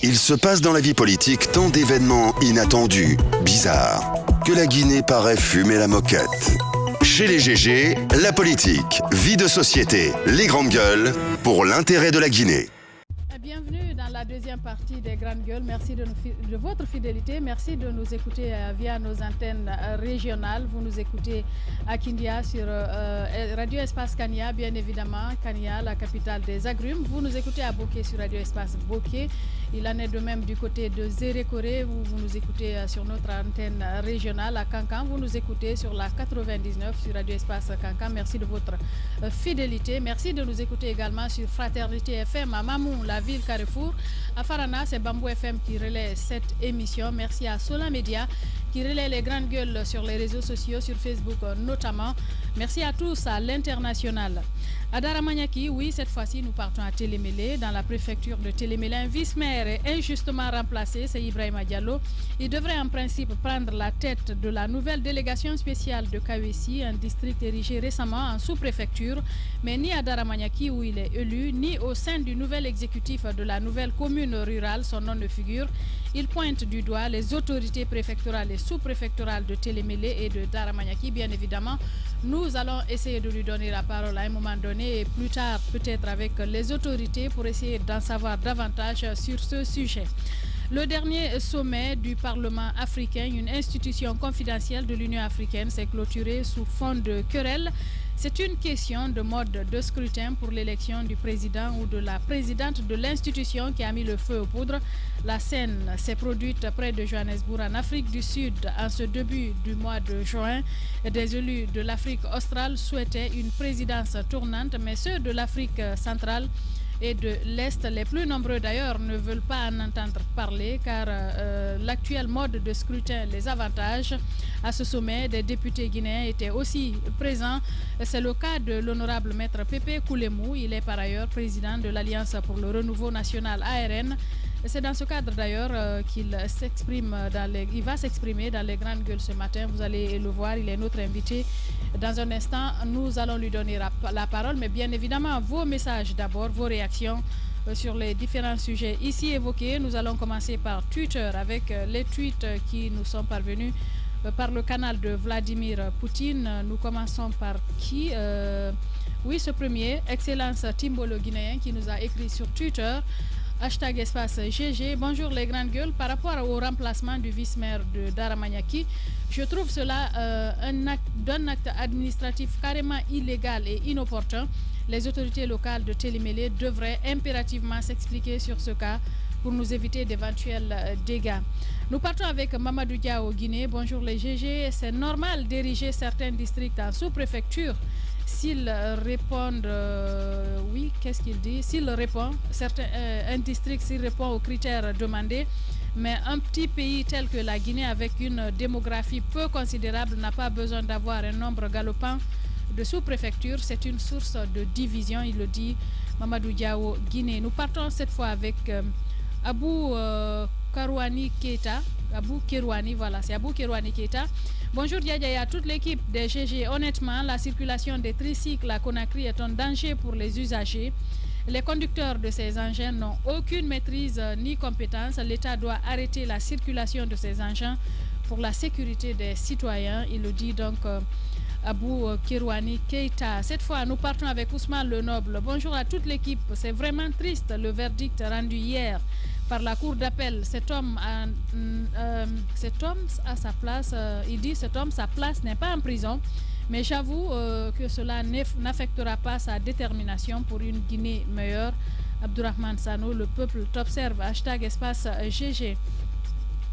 Il se passe dans la vie politique tant d'événements inattendus, bizarres, que la Guinée paraît fumer la moquette. Chez les GG, la politique, vie de société, les grandes gueules, pour l'intérêt de la Guinée. Bienvenue dans la deuxième partie des Grandes Gueules. Merci de votre fidélité. Merci de nous écouter via nos antennes régionales. Vous nous écoutez à Kindia sur Radio Espace Kania, bien évidemment. Kania, la capitale des agrumes. Vous nous écoutez à Bokeh sur Radio Espace Bokeh. Il en est de même du côté de Zérékoré, où vous nous écoutez sur notre antenne régionale à Kankan. Vous nous écoutez sur la 99 sur Radio Espace Kankan. Merci de votre fidélité. Merci de nous écouter également sur Fraternité FM à Mamou, la ville Carrefour. À Farana, c'est Bambou FM qui relaie cette émission. Merci à Sola Média qui relaie les grandes gueules sur les réseaux sociaux, sur Facebook notamment. Merci à tous à l'international. À Daramaniaki, oui, cette fois-ci, nous partons à Télémélé, dans la préfecture de Télémélé. Un vice-maire est injustement remplacé, c'est Ibrahima Diallo. Il devrait en principe prendre la tête de la nouvelle délégation spéciale de Kawessi, un district érigé récemment en sous-préfecture. Mais ni à Daramaniaki, où il est élu, ni au sein du nouvel exécutif de la nouvelle commune rurale, son nom ne figure. Il pointe du doigt les autorités préfectorales et sous-préfectorales de Télémélé et de Daramaniaki. Bien évidemment, nous allons essayer de lui donner la parole à un moment donné et plus tard peut-être avec les autorités pour essayer d'en savoir davantage sur ce sujet. Le dernier sommet du Parlement africain, une institution confidentielle de l'Union africaine, s'est clôturé sous fond de querelle. C'est une question de mode de scrutin pour l'élection du président ou de la présidente de l'institution qui a mis le feu aux poudres. La scène s'est produite près de Johannesburg en Afrique du Sud en ce début du mois de juin. Des élus de l'Afrique australe souhaitaient une présidence tournante, mais ceux de l'Afrique centrale et de l'Est, les plus nombreux d'ailleurs, ne veulent pas en entendre parler car l'actuel mode de scrutin les avantage. À ce sommet, des députés guinéens étaient aussi présents. C'est le cas de l'honorable maître Pépé Koulemou. Il est par ailleurs président de l'Alliance pour le renouveau national ARN. C'est dans ce cadre d'ailleurs qu'il s'exprime il va s'exprimer dans les grandes gueules ce matin. Vous allez le voir, il est notre invité. Dans un instant, nous allons lui donner la parole, mais bien évidemment, vos messages d'abord, vos réactions sur les différents sujets ici évoqués. Nous allons commencer par Twitter avec les tweets qui nous sont parvenus par le canal de Vladimir Poutine. Nous commençons par qui oui, ce premier, Excellence Timbolo Guinéen, qui nous a écrit sur Twitter. Hashtag espace GG. Bonjour les grandes gueules. Par rapport au remplacement du vice-maire de Daramaniaki, je trouve cela d'un acte administratif carrément illégal et inopportun. Les autorités locales de Télémélé devraient impérativement s'expliquer sur ce cas pour nous éviter d'éventuels dégâts. Nous partons avec Mamadou Dia au Guinée. Bonjour les GG. C'est normal d'ériger certains districts en sous-préfecture. S'ils répondent, oui, qu'est-ce qu'il dit? S'il répond, un district s'il répond aux critères demandés, mais un petit pays tel que la Guinée avec une démographie peu considérable n'a pas besoin d'avoir un nombre galopant de sous-préfectures. C'est une source de division, il le dit Mamadou Diao, Guinée. Nous partons cette fois avec Abou Karouani Keita. Abou Kirouani, voilà, c'est Abou Kirouani Keita. Bonjour Diadia et à toute l'équipe des GG. Honnêtement, la circulation des tricycles à Conakry est un danger pour les usagers. Les conducteurs de ces engins n'ont aucune maîtrise ni compétence. L'État doit arrêter la circulation de ces engins pour la sécurité des citoyens. Il le dit donc Abou Kirouani Keita. Cette fois, nous partons avec Ousmane Le Noble. Bonjour à toute l'équipe. C'est vraiment triste le verdict rendu hier par la cour d'appel. Cet homme a sa place, il dit cet homme, sa place n'est pas en prison, mais j'avoue que cela n'affectera pas sa détermination pour une Guinée meilleure. Abdourahmane Sano, le peuple t'observe, hashtag espace GG.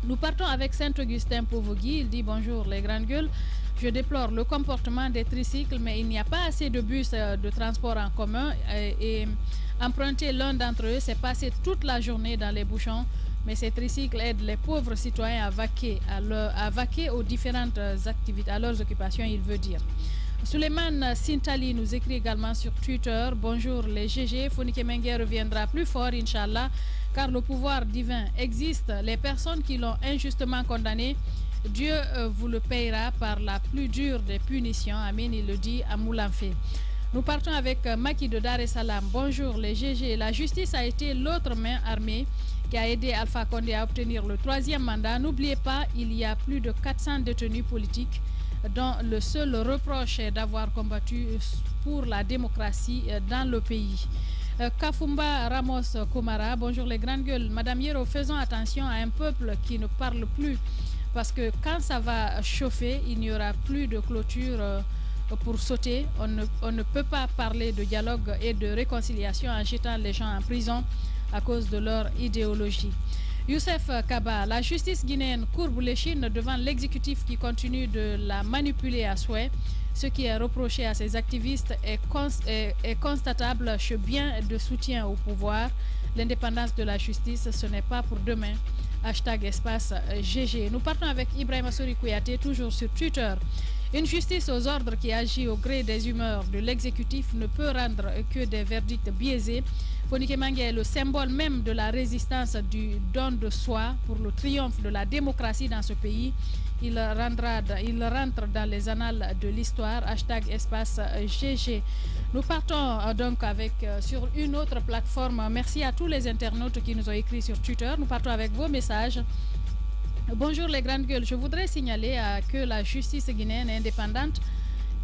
Nous partons avec Saint-Augustin Povogui, il dit bonjour les grandes gueules. Je déplore le comportement des tricycles, mais il n'y a pas assez de bus de transport en commun et emprunter l'un d'entre eux, c'est passer toute la journée dans les bouchons. Mais ces tricycles aident les pauvres citoyens à vaquer aux différentes activités, à leurs occupations, il veut dire. Suleiman Sintali nous écrit également sur Twitter. Bonjour les GG, Fonike Mengue reviendra plus fort, Inch'Allah, car le pouvoir divin existe. Les personnes qui l'ont injustement condamné, Dieu vous le payera par la plus dure des punitions. Amin, il le dit à Moulanfé. Nous partons avec Maki de Dar es Salaam. Bonjour les GG. La justice a été l'autre main armée qui a aidé Alpha Condé à obtenir le 3e mandat. N'oubliez pas, il y a plus de 400 détenus politiques dont le seul reproche est d'avoir combattu pour la démocratie dans le pays. Kafumba Ramos Komara, bonjour les grandes gueules. Madame Yero, faisons attention à un peuple qui ne parle plus parce que quand ça va chauffer, il n'y aura plus de clôture pour sauter. On ne peut pas parler de dialogue et de réconciliation en jetant les gens en prison à cause de leur idéologie. Youssef Kaba, la justice guinéenne courbe l'échine devant l'exécutif qui continue de la manipuler à souhait. Ce qui est reproché à ces activistes est constatable chez bien de soutien au pouvoir. L'indépendance de la justice, ce n'est pas pour demain. #espace GG. Nous partons avec Ibrahim Assouri Kouyaté, toujours sur Twitter. Une justice aux ordres qui agit au gré des humeurs de l'exécutif ne peut rendre que des verdicts biaisés. Fonike Mangue est le symbole même de la résistance du don de soi pour le triomphe de la démocratie dans ce pays. Il rentre dans les annales de l'histoire. #espace GG. Nous partons donc sur une autre plateforme. Merci à tous les internautes qui nous ont écrit sur Twitter. Nous partons avec vos messages. Bonjour les grandes gueules. Je voudrais signaler que la justice guinéenne est indépendante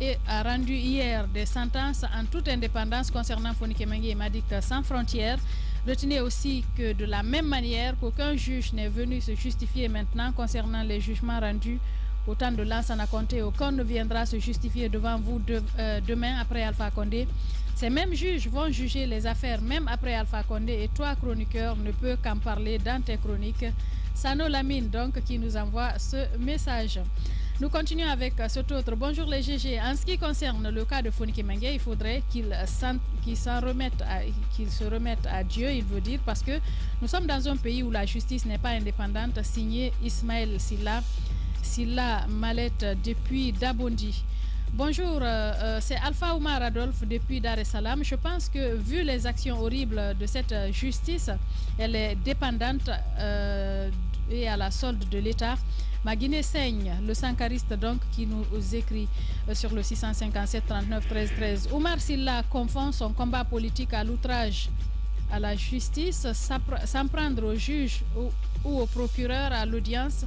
et a rendu hier des sentences en toute indépendance concernant Fonike Mengi et Madik sans frontières. Retenez aussi que de la même manière qu'aucun juge n'est venu se justifier maintenant concernant les jugements rendus au temps de Lansana Conté, aucun ne viendra se justifier devant vous demain après Alpha Condé. Ces mêmes juges vont juger les affaires même après Alpha Condé et toi, chroniqueur, ne peux qu'en parler dans tes chroniques. Sano Lamine, donc, qui nous envoie ce message. Nous continuons avec cet autre. Bonjour les GG. En ce qui concerne le cas de Fonike Mengue, il faudrait qu'il se remette à Dieu, il veut dire, parce que nous sommes dans un pays où la justice n'est pas indépendante. Signé Ismaël Silla Malette depuis Dabondi. Bonjour, c'est Alpha Oumar Adolphe depuis Dar es Salaam. Je pense que vu les actions horribles de cette justice, elle est dépendante et à la solde de l'État. Ma Guinée saigne, le sankariste donc qui nous écrit sur le 657 39 13 13. Oumar Silla confond son combat politique à l'outrage à la justice, s'en prendre au juge ou au procureur à l'audience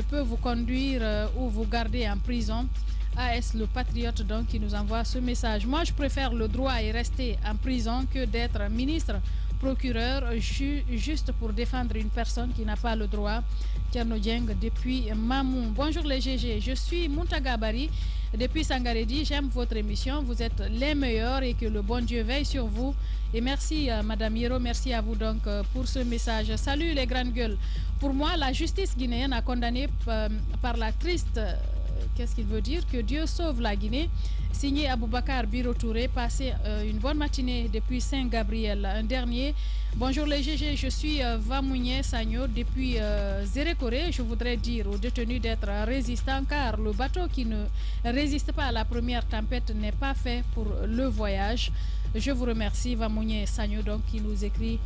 peut vous conduire ou vous garder en prison. AS le patriote donc qui nous envoie ce message. Moi je préfère le droit et rester en prison que d'être ministre, procureur juste pour défendre une personne qui n'a pas le droit. Tierno Dieng depuis Mamou. Bonjour les GG, je suis Muntaga Bari depuis Sangaredi. J'aime votre émission, vous êtes les meilleurs et que le bon Dieu veille sur vous. Et merci Madame Hiro, merci à vous donc pour ce message. Salut les grandes gueules. Pour moi, la justice guinéenne a condamné par la triste... Qu'est-ce qu'il veut dire? Que Dieu sauve la Guinée. Signé Aboubakar Biro Touré. Passez une bonne matinée depuis Saint-Gabriel. Un dernier. Bonjour les GG, je suis Vamounier Sagno depuis Zérékoré. Je voudrais dire aux détenus d'être résistants car le bateau qui ne résiste pas à la première tempête n'est pas fait pour le voyage. Je vous remercie Vamounier Sagno donc qui nous écrit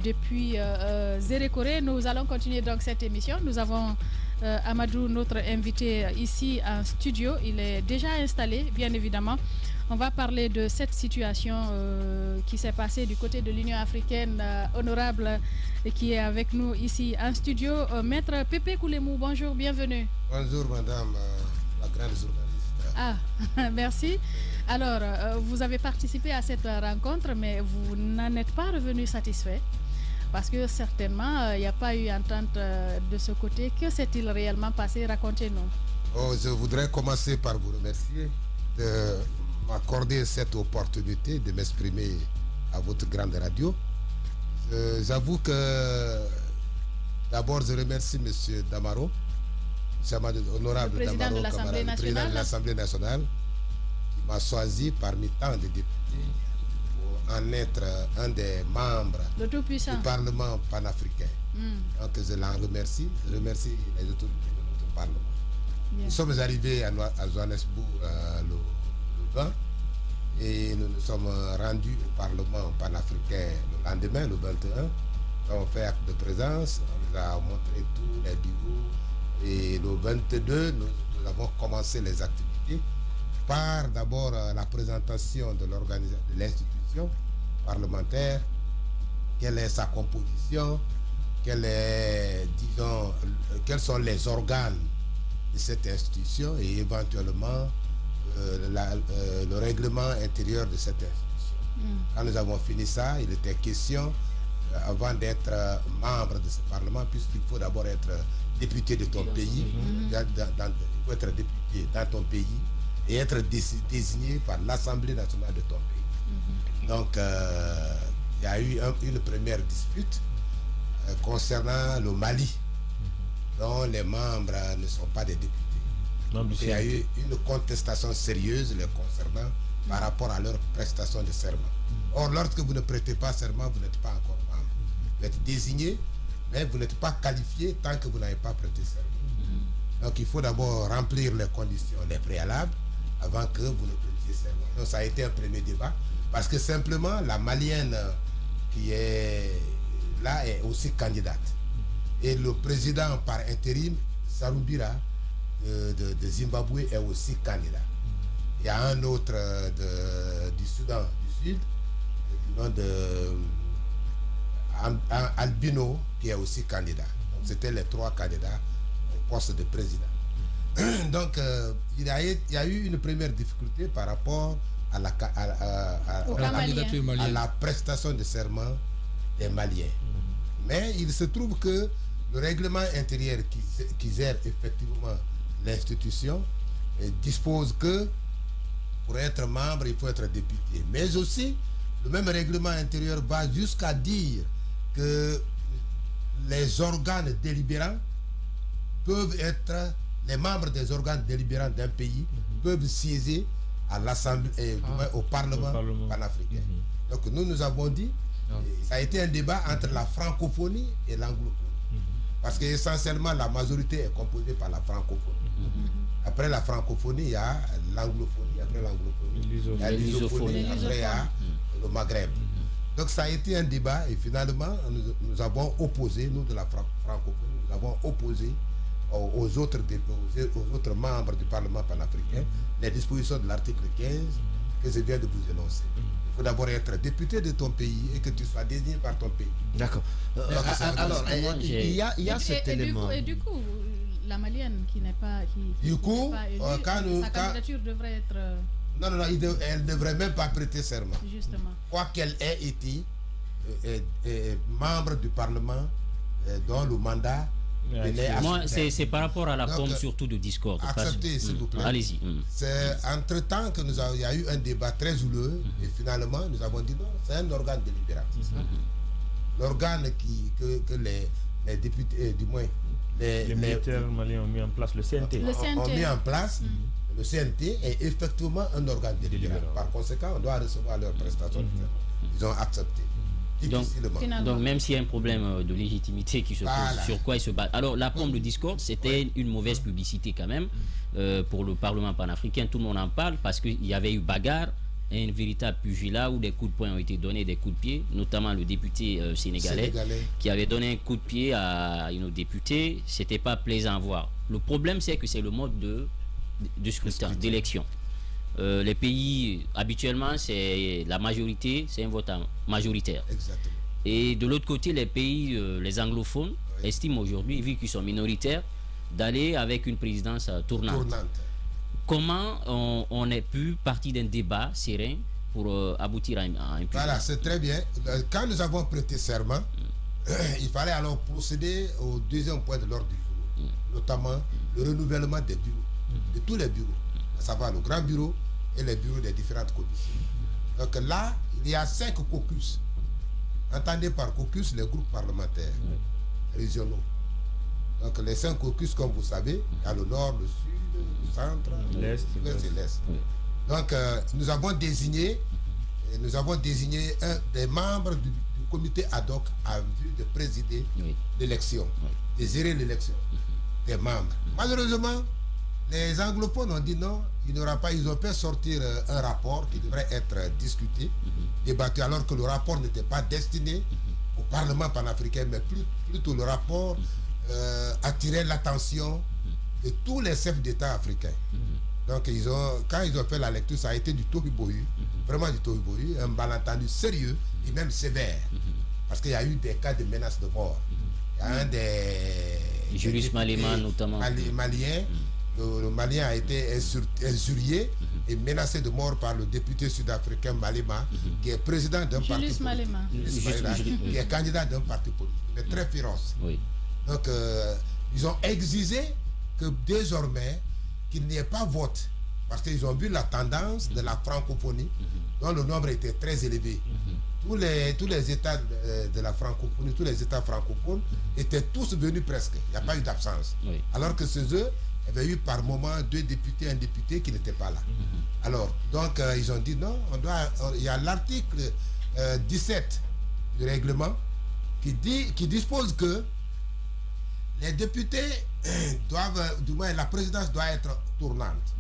depuis Zérékoré. Nous allons continuer donc cette émission. Nous avons Amadou, notre invité ici en studio, il est déjà installé, bien évidemment. On va parler de cette situation qui s'est passée du côté de l'Union africaine, honorable, et qui est avec nous ici en studio. Maître Pépé Koulemou, bonjour, bienvenue. Bonjour, madame, la grande journaliste. Ah, merci. Alors, vous avez participé à cette rencontre, mais vous n'en êtes pas revenu satisfait. Parce que certainement, il n'y a pas eu entente de ce côté. Que s'est-il réellement passé? Racontez-nous. Je voudrais commencer par vous remercier de m'accorder cette opportunité de m'exprimer à votre grande radio. J'avoue que d'abord, je remercie M. Damaro, honorable le président Damaro, de l'Assemblée nationale. Président de l'Assemblée nationale, qui m'a choisi parmi tant de députés en être un des membres du Parlement panafricain. Donc je l'en remercie. Je remercie les autorités de notre Parlement. Bien. Nous sommes arrivés à Johannesburg le 20 et nous nous sommes rendus au Parlement panafricain le lendemain, le 21. Nous avons fait acte de présence, on nous a montré tous les bureaux et le 22, nous avons commencé les activités par d'abord la présentation de l'institution parlementaire, quelle est sa composition, quels sont les organes de cette institution et éventuellement le règlement intérieur de cette institution. Quand nous avons fini ça, il était question, avant d'être membre de ce Parlement, puisqu'il faut d'abord être député de ton pays, il faut être député dans ton pays et être désigné par l'Assemblée nationale de ton pays. Donc, il y a eu une première dispute concernant le Mali, dont les membres ne sont pas des députés. Il y a eu une contestation sérieuse les concernant par rapport à leur prestation de serment. Or, lorsque vous ne prêtez pas serment, vous n'êtes pas encore membre. Vous êtes désigné, mais vous n'êtes pas qualifié tant que vous n'avez pas prêté serment. Donc, il faut d'abord remplir les conditions, les préalables, avant que vous ne prêtiez serment. Donc, ça a été un premier débat, parce que simplement, la Malienne qui est là est aussi candidate. Et le président par intérim, Saroubira, de Zimbabwe, est aussi candidat. Il y a un autre du Soudan du Sud, du nom de Albino, qui est aussi candidat. Donc, c'était les 3 candidats au poste de président. Donc, il y a eu une première difficulté par rapport à la prestation de serment des Maliens. Mais il se trouve que le règlement intérieur qui gère effectivement l'institution dispose que pour être membre, il faut être député. Mais aussi, le même règlement intérieur va jusqu'à dire que les organes délibérants peuvent être, les membres des organes délibérants d'un pays peuvent siéger à l'Assemblée, au Parlement panafricain. Donc nous avons dit, ça a été un débat entre la francophonie et l'anglophonie. Parce qu'essentiellement, la majorité est composée par la francophonie. Après la francophonie, il y a l'anglophonie. Après l'anglophonie, il y a l'isophonie. Après, il y a le Maghreb. Donc ça a été un débat et finalement, nous avons opposé, nous de la francophonie, nous avons opposé aux autres membres du Parlement panafricain les dispositions de l'article 15 que je viens de vous énoncer. Il faut d'abord être député de ton pays et que tu sois désigné par ton pays. D'accord. Alors, il y a cet élément. Et du coup, la Malienne qui n'est pas élue, sa candidature devrait être... Non, elle ne devrait même pas prêter serment. Justement. Quoi qu'elle ait été membre du Parlement dont le mandat... Moi, c'est par rapport à la forme surtout de discorde. Acceptez, s'il vous plaît. Allez-y. C'est entre-temps qu'il y a eu un débat très houleux et finalement, nous avons dit non, c'est un organe délibérant. L'organe que les députés, du moins, les militaires maliens ont mis en place, le CNT. Ont mis en place, le CNT est effectivement un organe délibérant. Par conséquent, on doit recevoir leurs prestations. Ils ont accepté. Donc même s'il y a un problème de légitimité qui se pose, sur quoi ils se battent. Alors la forme de discorde, c'était une mauvaise publicité quand même pour le Parlement panafricain. Tout le monde en parle parce qu'il y avait eu bagarre, un véritable pugilat où des coups de poing ont été donnés, des coups de pied, notamment le député sénégalais qui avait donné un coup de pied à une députée. C'était pas plaisant à voir. Le problème, c'est que c'est le mode de scrutin, d'élection. Les pays, habituellement, c'est la majorité, c'est un vote majoritaire. Exactement. Et de l'autre côté, les pays, les anglophones, estiment aujourd'hui, vu qu'ils sont minoritaires, d'aller avec une présidence tournante. Comment on a pu partir d'un débat serein pour aboutir à un public? Voilà, c'est très bien. Quand nous avons prêté serment, il fallait alors procéder au deuxième point de l'ordre du jour, notamment le renouvellement des bureaux, de tous les bureaux, à savoir le grand bureau et les bureaux des différentes commissions. Donc là, il y a 5 caucus. Entendez par caucus les groupes parlementaires régionaux. Donc les 5 caucus, comme vous savez, il y a le nord, le sud, le centre, l'est et l'est. Donc nous avons désigné des membres du comité ad hoc à vue de présider l'élection, de gérer l'élection des membres. Malheureusement, les anglophones ont dit non, il n'y aura pas. Ils ont fait sortir un rapport qui devrait être discuté, débattu, alors que le rapport n'était pas destiné au Parlement panafricain, mais plutôt le rapport attirait l'attention de tous les chefs d'État africains. Donc quand ils ont fait la lecture, ça a été du tohu-bohu, vraiment du tohu-bohu, un malentendu sérieux et même sévère, parce qu'il y a eu des cas de menaces de mort. Il un des... Julius Malema notamment. Malien. Le Malien a été injurié et menacé de mort par le député sud-africain Malema, qui est président d'un parti politique. Malema. Qui est candidat d'un parti politique, mais très féroce. Oui. Donc, ils ont exigé que désormais, qu'il n'y ait pas vote. Parce qu'ils ont vu la tendance de la francophonie, dont le nombre était très élevé. Tous les États de la francophonie, tous les États francophones étaient tous venus presque. Il n'y a pas eu d'absence. Oui. Alors que chez eux, il y avait eu par moment 2 députés, un député qui n'était pas là. Alors, donc, ils ont dit non, il y a l'article 17 du règlement qui dispose que les députés doivent, du moins la présidence doit être tournante.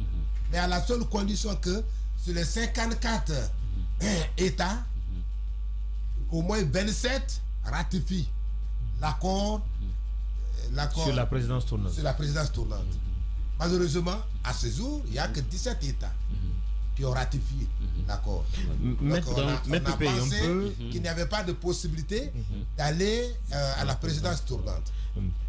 Mais à la seule condition que sur les 54 États, au moins 27 ratifient l'accord sur la présidence tournante. Malheureusement, à ce jour, il n'y a que 17 États qui ont ratifié l'accord. Donc, on a pensé qu'il n'y avait pas de possibilité d'aller à la présidence tournante.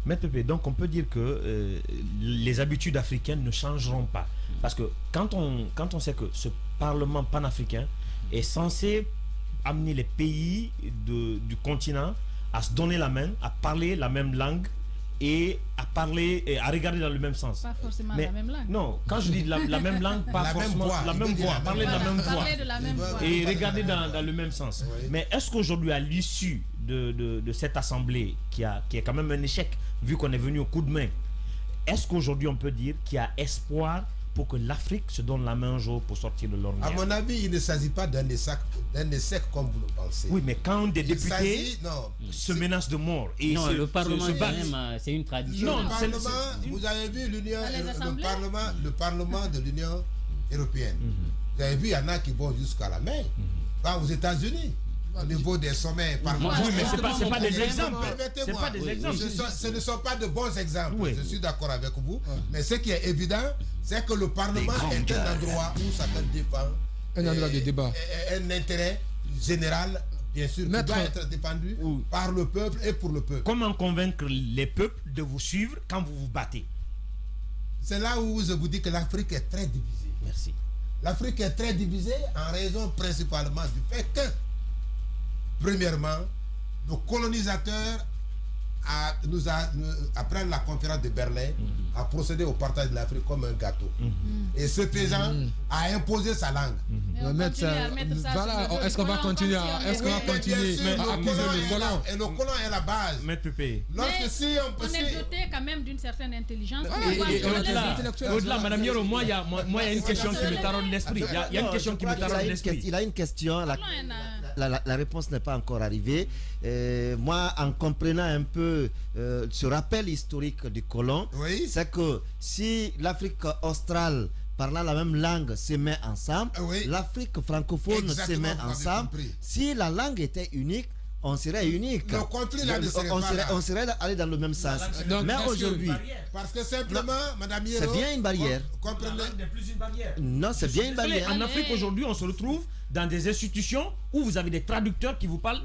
Maître Pépé, donc on peut dire que les habitudes africaines ne changeront pas. Parce que quand on sait que ce Parlement panafricain est censé amener les pays du continent à se donner la main, à parler la même langue et à parler et à regarder dans le même sens. Pas forcément la même langue. Non, quand je dis la même langue, pas forcément la même voix, parler de la même voix et regarder dans le même sens. Oui. Mais est-ce qu'aujourd'hui, à l'issue de cette assemblée qui est quand même un échec, vu qu'on est venu au coup de main, est-ce qu'aujourd'hui on peut dire qu'il y a espoir pour que l'Afrique se donne la main un jour pour sortir de l'ornière? À mon avis, il ne s'agit pas d'un échec comme vous le pensez. Oui, mais quand des députés se menacent de mort... Et non, le Parlement, c'est une tradition. Non, vous avez vu le Parlement de l'Union européenne. Vous avez vu, il y en a qui vont jusqu'à la main. Aux États-Unis, au niveau des sommets parlementaires. Oui, mais c'est pas des exemples. C'est pas des exemples. Ce ne sont pas de bons exemples. Oui. Je suis d'accord avec vous. Mais ce qui est évident, c'est que le Parlement est un endroit où chacun défend un endroit de débat, un intérêt général, bien sûr, qui doit être défendu par le peuple et pour le peuple. Comment convaincre les peuples de vous suivre quand vous vous battez? C'est là où je vous dis que l'Afrique est très divisée. Merci. L'Afrique est très divisée en raison principalement du fait que, premièrement, nos colonisateurs, après la conférence de Berlin, a procédé au partage de l'Afrique comme un gâteau. Et ce faisant, a imposé sa langue. Voilà, est-ce qu'on va continuer à accuser le colon? Et le colon est la base. Maître Pépé. On est doté quand même d'une certaine intelligence. Au-delà, Madame Yoro, moi, il y a une question qui me taraude l'esprit. Il y a une question qui me taraude l'esprit. Il a une question. La réponse n'est pas encore arrivée. Moi, en comprenant un peu ce rappel historique du colon, c'est que si l'Afrique australe parlant la même langue se met ensemble, l'Afrique francophone se met ensemble. Si la langue était unique, on serait unique. Le conflit là ne serait pas là. On serait allé dans le même sens. Donc, mais aujourd'hui, parce que simplement, Madame Yero, c'est bien une barrière. Comprenez. La langue n'est plus une barrière. Non, c'est bien une barrière. En Afrique aujourd'hui, on se retrouve dans des institutions où vous avez des traducteurs qui vous parlent.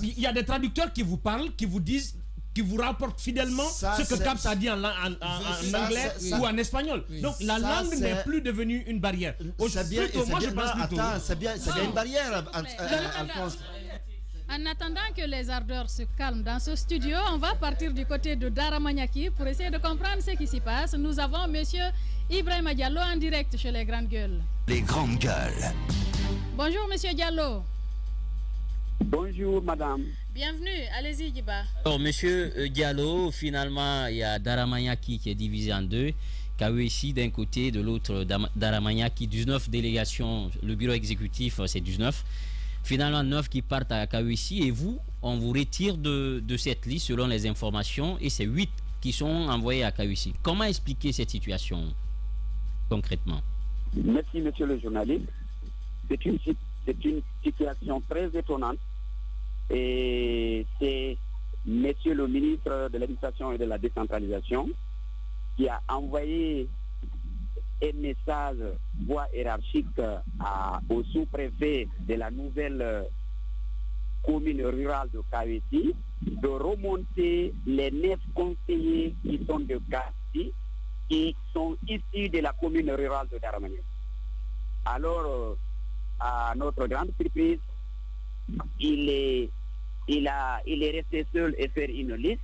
Il y a des traducteurs qui vous parlent, qui vous disent, qui vous rapportent fidèlement ce que Caps a dit en anglais ou en espagnol. Donc la langue n'est plus devenue une barrière. C'est bien une barrière, Alphonse. En attendant que les ardeurs se calment dans ce studio, on va partir du côté de Daramaniaki pour essayer de comprendre ce qui s'y passe. Nous avons monsieur Ibrahima Diallo en direct chez les Grandes Gueules. Les Grandes Gueules. Bonjour monsieur Diallo. Bonjour madame. Bienvenue, allez-y Djiba. Alors monsieur Diallo, finalement il y a Daramaniaki qui est divisé en deux. Kawesi d'un côté, de l'autre Daramaniaki, 19 délégations, le bureau exécutif c'est 19. Finalement 9 qui partent à Kawesi et vous, on vous retire de cette liste selon les informations et c'est 8 qui sont envoyés à Kawesi. Comment expliquer cette situation concrètement? Merci monsieur le journaliste. C'est une situation très étonnante et c'est monsieur le ministre de l'Administration et de la Décentralisation qui a envoyé un message voie hiérarchique au sous-préfet de la nouvelle commune rurale de Kawesi de remonter les 9 conseillers qui sont de Kawesi, qui sont issus de la commune rurale de Daramanian. Alors, à notre grande surprise, il est resté seul et faire une liste,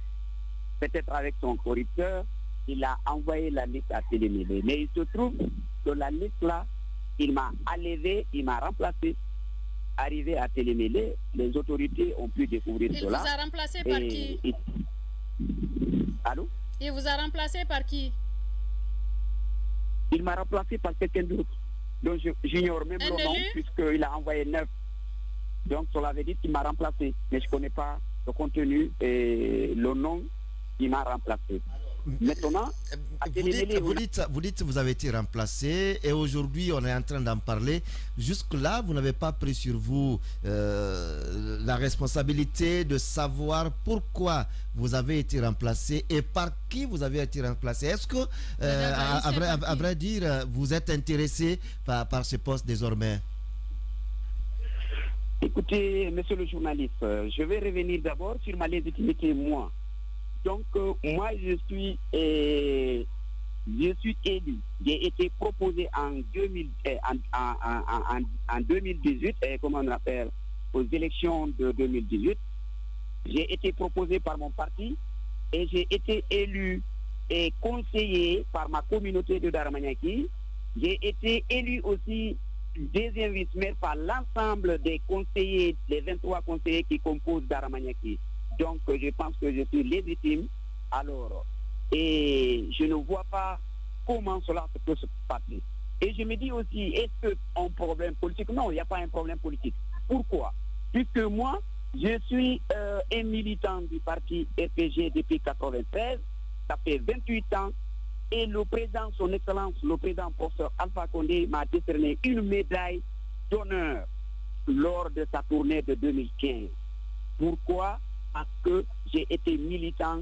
peut-être avec son corrupteur. Il a envoyé la liste à Télémélé. Mais il se trouve que la liste là, il m'a enlevé, il m'a remplacé. Arrivé à Télémélé, les autorités ont pu découvrir cela. Il vous a remplacé par qui? Allô? Il vous a remplacé par qui? Il m'a remplacé par quelqu'un d'autre. Donc j'ignore même le nom, puisqu'il a envoyé 9. Donc cela veut dire qu'il m'a remplacé. Mais je ne connais pas le contenu et le nom qui m'a remplacé. Maintenant, vous dites vous avez été remplacé et aujourd'hui on est en train d'en parler. Jusque-là, vous n'avez pas pris sur vous la responsabilité de savoir pourquoi vous avez été remplacé et par qui vous avez été remplacé. Est-ce que, à vrai dire, vous êtes intéressé par ce poste désormais? Écoutez, monsieur le journaliste, je vais revenir d'abord sur ma légitimité, moi. Donc, moi, je suis élu. J'ai été proposé en 2018, comment on appelle, aux élections de 2018. J'ai été proposé par mon parti et j'ai été élu et conseillé par ma communauté de Daramaniaki. J'ai été élu aussi deuxième vice-maire par l'ensemble des conseillers, les 23 conseillers qui composent Daramaniaki. Donc, je pense que je suis légitime. Alors, et je ne vois pas comment cela peut se passer. Et je me dis aussi, est-ce qu'un problème politique? Non, il n'y a pas un problème politique. Pourquoi? Puisque moi, je suis un militant du parti RPG depuis 1993. Ça fait 28 ans. Et le président, son excellence, le président professeur Alpha Condé m'a décerné une médaille d'honneur lors de sa tournée de 2015. Pourquoi? Parce que j'ai été militant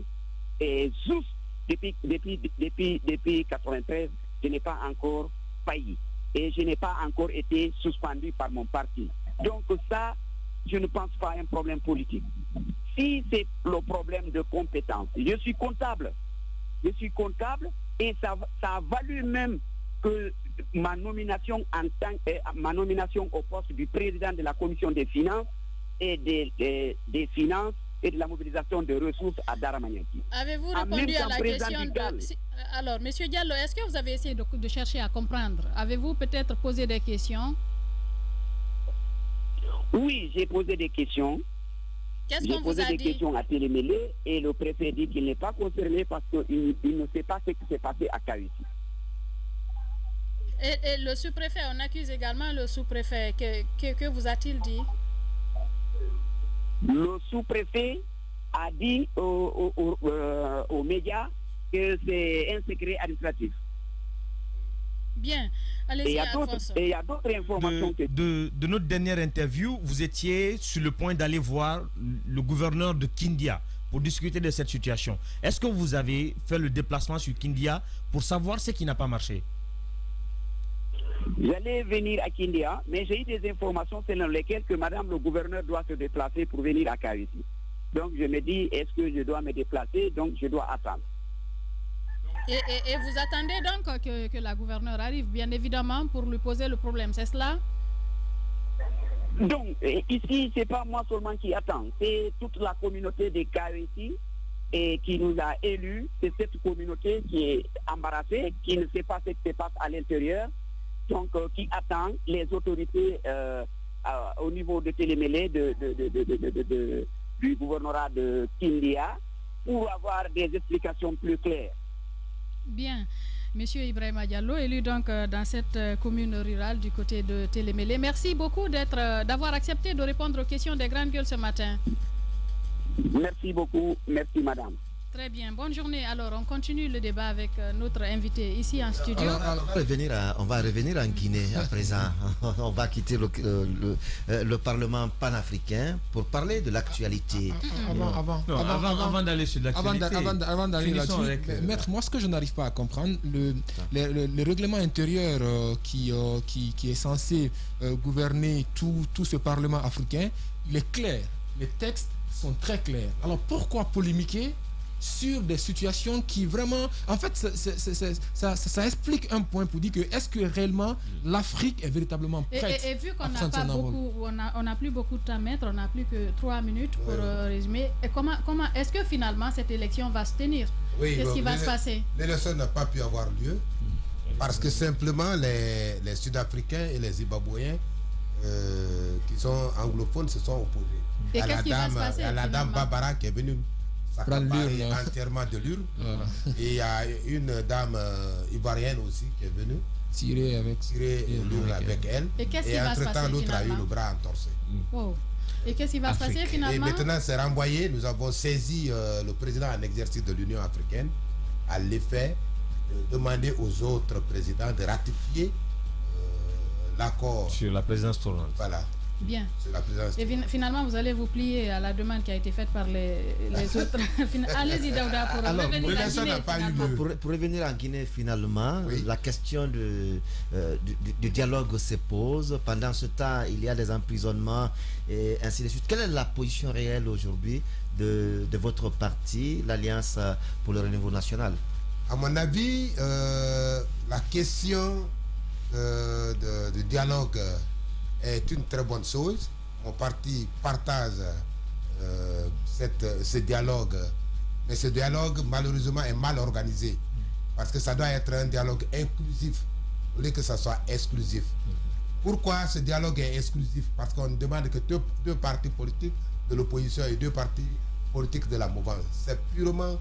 et juste depuis 1993, je n'ai pas encore failli et je n'ai pas encore été suspendu par mon parti. Donc ça, je ne pense pas à un problème politique. Si c'est le problème de compétence, je suis comptable et ça a valu même que ma nomination au poste du président de la commission des finances et des finances et de la mobilisation de ressources à Daramaniaki. Avez-vous répondu à la question Alors, M. Diallo, est-ce que vous avez essayé de chercher à comprendre? Avez-vous peut-être posé des questions? Oui, j'ai posé des questions. Qu'est-ce qu'on vous a dit? J'ai posé des questions à Télémélé et le préfet dit qu'il n'est pas concerné parce qu'il ne sait pas ce qui s'est passé à Kawesi. Et le sous-préfet, on accuse également le sous-préfet. Que vous a-t-il dit? Le sous-préfet a dit aux médias que c'est un secret administratif. Bien. Allez-y, Alphonse. Et il y a d'autres informations. De notre dernière interview, vous étiez sur le point d'aller voir le gouverneur de Kindia pour discuter de cette situation. Est-ce que vous avez fait le déplacement sur Kindia pour savoir ce qui n'a pas marché? J'allais venir à Kindia, mais j'ai eu des informations selon lesquelles que madame le gouverneur doit se déplacer pour venir à Kawesi. Donc je me dis, est-ce que je dois me déplacer? Donc je dois attendre. Et vous attendez donc que la gouverneure arrive, bien évidemment, pour lui poser le problème, c'est cela? Donc, ici, ce n'est pas moi seulement qui attend, c'est toute la communauté de Kawesi et qui nous a élus. C'est cette communauté qui est embarrassée, qui ne sait pas ce qui se passe à l'intérieur, donc qui attend les autorités au niveau de Télémélé, du gouvernorat de Kindia, pour avoir des explications plus claires. Bien. Monsieur Ibrahima Diallo, élu donc dans cette commune rurale du côté de Télémélé. Merci beaucoup d'avoir accepté de répondre aux questions des grandes gueules ce matin. Merci beaucoup. Merci madame. Très bien. Bonne journée. Alors, on continue le débat avec notre invité ici en studio. On va revenir en Guinée à présent. On va quitter le Parlement panafricain pour parler de l'actualité. Avant d'aller sur l'actualité. Avant d'aller là-dessus, maître, moi ce que je n'arrive pas à comprendre, le règlement intérieur qui est censé gouverner tout ce Parlement africain, il est clair. les textes sont très clairs. Alors pourquoi polémiquer sur des situations qui vraiment... En fait, ça explique un point pour dire que est-ce que réellement l'Afrique est véritablement prête et vu qu'on n'a pas beaucoup, on n'a plus beaucoup de temps, maître, on n'a plus que 3 minutes pour résumer. Et comment est-ce que finalement cette élection va se tenir? Qu'est-ce qui va se passer? L'élection n'a pas pu avoir lieu parce que simplement les Sud-Africains et les Zimbabwéens qui sont anglophones se sont opposés. Et qu'est-ce qui va se passer? Il y a la dame Barbara qui est venue s'accaparer entièrement de l'urne. Et il y a une dame ivoirienne aussi qui est venue tirer l'urne avec elle. Et qu'est-ce qui va se passer? L'autre a eu le bras entorcé. Wow. Et qu'est-ce qui va se passer finalement? Et maintenant c'est renvoyé. Nous avons saisi le président en exercice de l'Union africaine à l'effet de demander aux autres présidents de ratifier l'accord sur la présidence tournante. Voilà. Bien. Et finalement, vous allez vous plier à la demande qui a été faite par les autres. Allez-y, Daouda, pour revenir à Guinée. Pour revenir en Guinée, finalement, la question du dialogue se pose. Pendant ce temps, il y a des emprisonnements et ainsi de suite. Quelle est la position réelle aujourd'hui de votre parti, l'Alliance pour le renouveau national? À mon avis, la question du dialogue est une très bonne chose. Mon parti partage ce dialogue, mais ce dialogue malheureusement est mal organisé parce que ça doit être un dialogue inclusif au lieu que ça soit exclusif. Pourquoi ce dialogue est exclusif? Parce qu'on demande que deux partis politiques de l'opposition et 2 partis politiques de la mouvance. C'est purement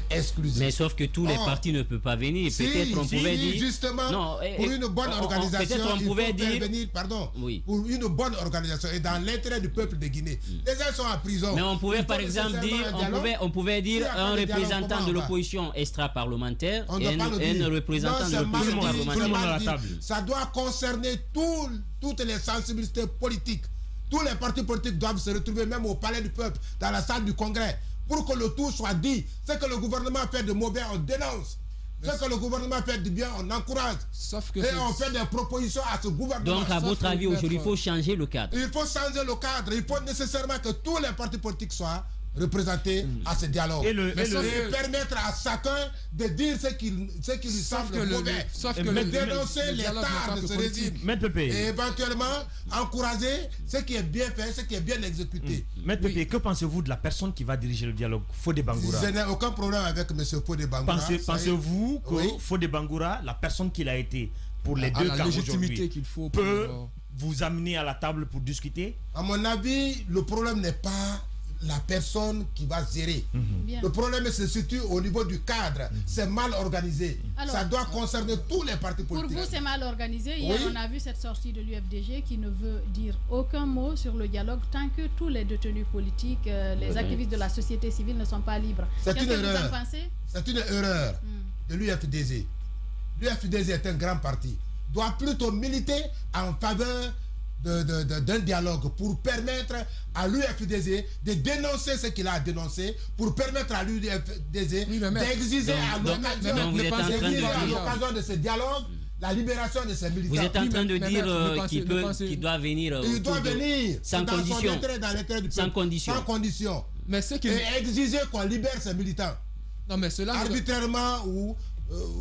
exclusif. Mais sauf que tous les partis ne peuvent pas venir. Peut-être on pouvait dire... Justement, non, pour une bonne organisation, on pouvait dire... pour une bonne organisation et dans l'intérêt du peuple de Guinée. Les gens sont en prison. Mais on pouvait par exemple dire, on pouvait dire un représentant de l'opposition extra-parlementaire et un représentant de l'opposition parlementaire. Ça doit concerner toutes les sensibilités politiques. Tous les partis politiques doivent se retrouver même au palais du peuple, dans la salle du congrès, pour que le tout soit dit. Ce que le gouvernement fait de mauvais, on dénonce. Ce que le gouvernement fait de bien, on encourage. Et on fait des propositions à ce gouvernement. Donc, à votre avis, aujourd'hui, il faut changer le cadre. Il faut changer le cadre. Il faut nécessairement que tous les partis politiques soient représentés à ce dialogue. Et permettre à chacun de dire ce qui lui semble mauvais. Mais dénoncer les tares de ce régime. Et éventuellement encourager ce qui est bien fait, ce qui est bien exécuté. Maître Pépé, que pensez-vous de la personne qui va diriger le dialogue, Fodé Bangoura? Je n'ai aucun problème avec M. Fodé Bangoura. Pensez-vous que Fodé Bangoura, la personne qu'il a été pour les deux cas aujourd'hui, peut vous amener à la table pour discuter? À mon avis, le problème n'est pas la personne qui va gérer. Le problème se situe au niveau du cadre. C'est mal organisé. Alors, ça doit concerner tous les partis politiques. Pour vous, c'est mal organisé. Hier, on a vu cette sortie de l'UFDG qui ne veut dire aucun mot sur le dialogue tant que tous les détenus politiques, les activistes de la société civile ne sont pas libres. C'est une erreur. C'est une erreur de l'UFDG. L'UFDG est un grand parti. Doit plutôt militer en faveur d'un dialogue pour permettre à l'UFDG de dénoncer ce qu'il a dénoncé, pour permettre à l'UFDG d'exiger à l'occasion de ce dialogue la libération de ces militants. Vous êtes en train de dire qu'il doit venir. Il doit venir sans condition. Sans condition. Mais et exiger qu'on libère ces militants. Non, mais cela arbitrairement ou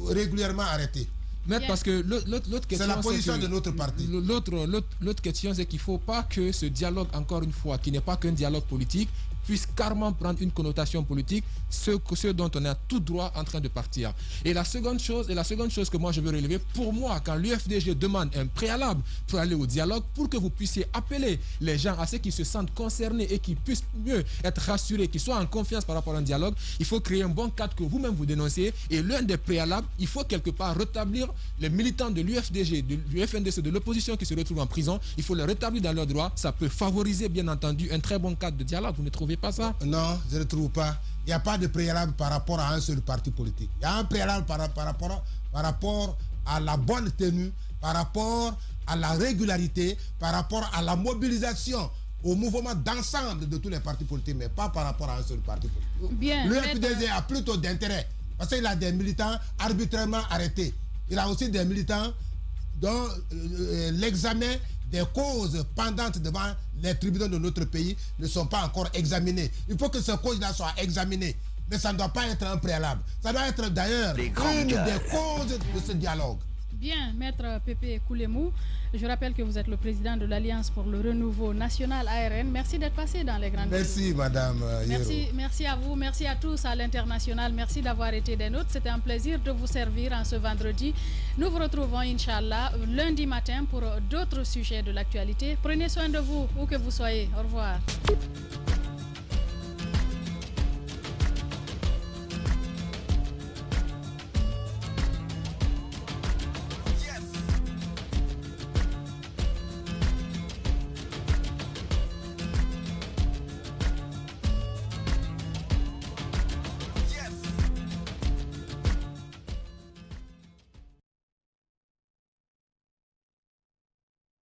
régulièrement arrêtés. Mais parce que l'autre question, c'est la position de notre parti. L'autre question, c'est qu'il ne faut pas que ce dialogue, encore une fois, qui n'est pas qu'un dialogue politique, puisse carrément prendre une connotation politique, ce dont on est tout droit en train de partir. Et la seconde chose que moi je veux relever, pour moi, quand l'UFDG demande un préalable pour aller au dialogue, pour que vous puissiez appeler les gens à ceux qui se sentent concernés et qui puissent mieux être rassurés, qui soient en confiance par rapport à un dialogue, il faut créer un bon cadre que vous-même vous dénoncez. Et l'un des préalables, il faut quelque part rétablir les militants de l'UFDG, du FNDC, de l'opposition qui se retrouvent en prison. Il faut les rétablir dans leurs droits. Ça peut favoriser, bien entendu, un très bon cadre de dialogue. Vous ne trouvez pas ça? Non, je ne trouve pas. Il n'y a pas de préalable par rapport à un seul parti politique. Il y a un préalable par rapport à la bonne tenue, par rapport à la régularité, par rapport à la mobilisation, au mouvement d'ensemble de tous les partis politiques, mais pas par rapport à un seul parti politique. L'UFDG a plutôt d'intérêt, parce qu'il a des militants arbitrairement arrêtés. Il a aussi des militants dont l'examen des causes pendantes devant les tribunaux de notre pays ne sont pas encore examinées. Il faut que ces causes-là soient examinées. Mais ça ne doit pas être un préalable. Ça doit être d'ailleurs une des causes de ce dialogue. Bien, Maître Pépé Koulemou, je rappelle que vous êtes le président de l'Alliance pour le renouveau national ARN. Merci d'être passé dans les grandes gueules. Merci, Madame merci à vous, merci à tous à l'international. Merci d'avoir été des nôtres. C'était un plaisir de vous servir en ce vendredi. Nous vous retrouvons, Inch'Allah, lundi matin pour d'autres sujets de l'actualité. Prenez soin de vous, où que vous soyez. Au revoir.